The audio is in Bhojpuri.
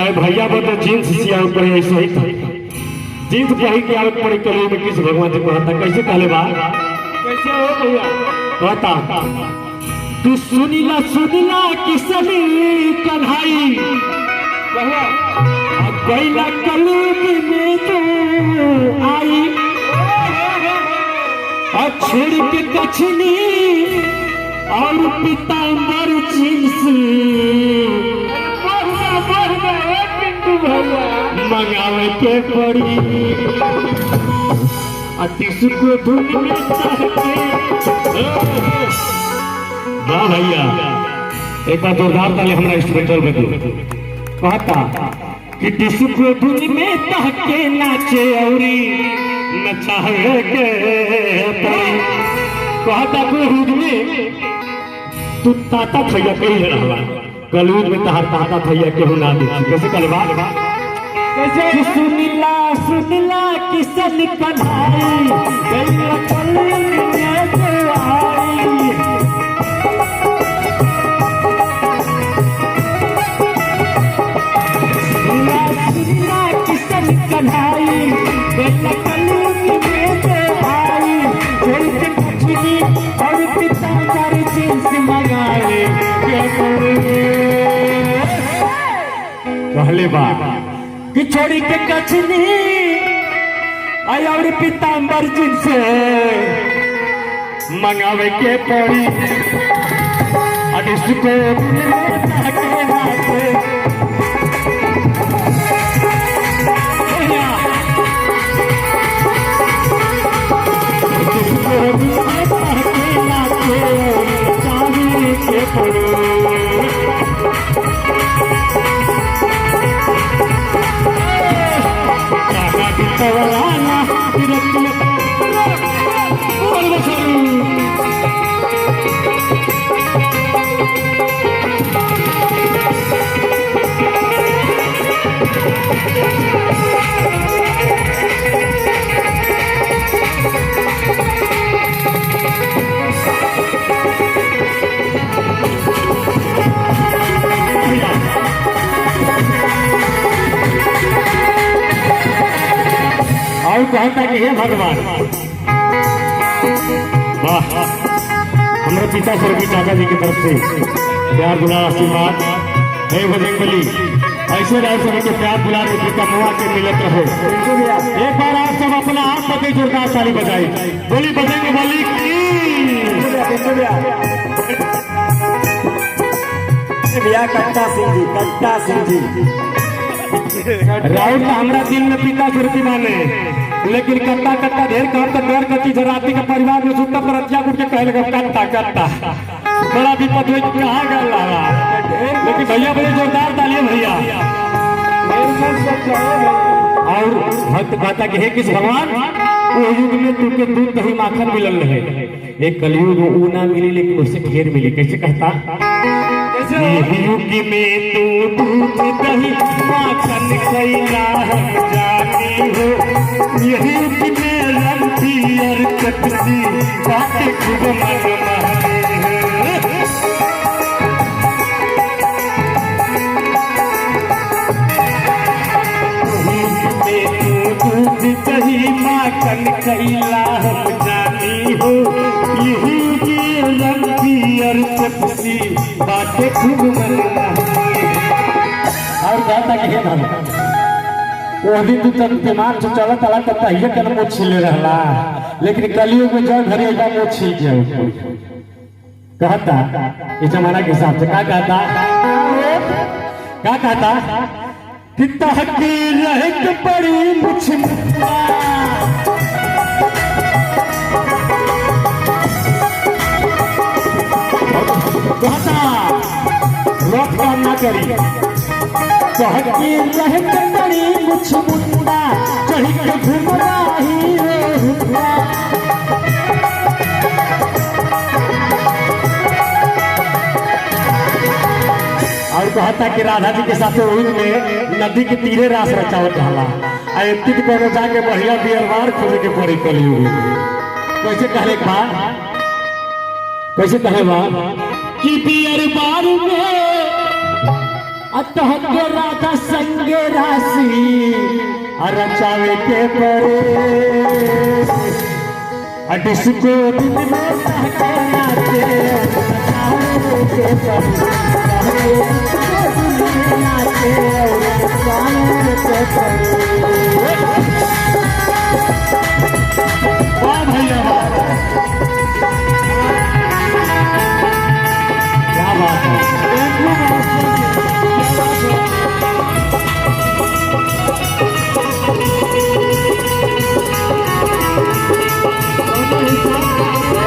कहे भैया वो तो जींस सिया ऊपर ऐसे ही था जींस कहीं की आवत पड़ी कली में किस भगवान जी कहता कैसे कहले बा कैसे हो भैया कहता तू सुनीला किसनी कन्हाई कहवा गैला कलूब में तो आई और छोड़ के कछनी और पीताम्बर जींस मंगावे के पड़ी टिशू को धुन में वाह भैया एक बार जोरदार ताली हमारा इंस्ट्रूमेंटल में दो कहता कि टिशू को धुन में तहके नाचे औरी नचावे के पड़ी कहता गुरूद में तू ताता थैया कही रहा कलूद में तहार ताता थैया केहू ना दी कैसे कलवा कैसे सुनिला किसन कन्हाई गैया कलूद में तो आई सुनिला किसन कन्हाई गैया कलूद में तो आई कोई के कुछ और पीताम्बर जींस मंगाए कहले बा कि छोड़ी के कछनी आई और पीताम्बर जींस मंगावे के पड़ी अनिष्ट को कहता कि हे भगवान वाह हमारे पिता स्वर्गीय चाचा जी की तरफ से प्यार दुलार आशीर्वाद हे बजरंगबली ऐसे रह सभी के प्यार दुलार के पिता मुआ के मिलत रहो एक बार आप सब अपना हाथ पकड़े जोरदार ताली बजाई बोली बजरंगबली की भैया कट्टा सिंह जी राहुल का हमारा दिल में पिता सुरती माने लेकिन कट्टा ढेर काम तो डर कच्ची जराती का परिवार में सुनता पर अच्छा कुछ कह लगा कट्टा बड़ा विपद हुई कहाँ गया लेकिन भैया बड़े जोरदार तालियां भैया और भक्त कहता कि हे किस भगवान वो युग में तुमके दूध दही माखन मिलल रहे एक कलयुग वो ना मिली लेकिन उससे ढेर मिली कैसे कहता युग में तू दूध दही माखन खैला जानी हो यही युग में रंगी और कटसी बातें खूब मन दही माखन खैला हम जानी हो यही के रंगी और कटसी बातें खूब मन और कहता कि वो दिन तू तन दिमाग से चलत आला तब तहिया के मुंह छिले रहला लेकिन कलियुग में जब घरे एकदम मुंह छिल गया कहता इस जमाना के हिसाब से क्या कहता कि तहकी रह के बड़ी मुझ कहता रोक काम ना करी कहती रह के बड़ी मुझ मुंडा चढ़ के घूमना ही रे और कहता कि राधा जी के साथ में नदी के तीरे रास रचावत रहा एतिक कोनो जाके बढ़िया बियरवार खोले के पड़ी कलियुग कैसे कहले बा कैसे कहे बा कि बियरवार में अतः के राधा संगे राशि रचावे के परे डिस्को दिन में सहके नाचे रचावे के परे नाचे रचावे के परे। वाह भैया क्या बात है। Oh,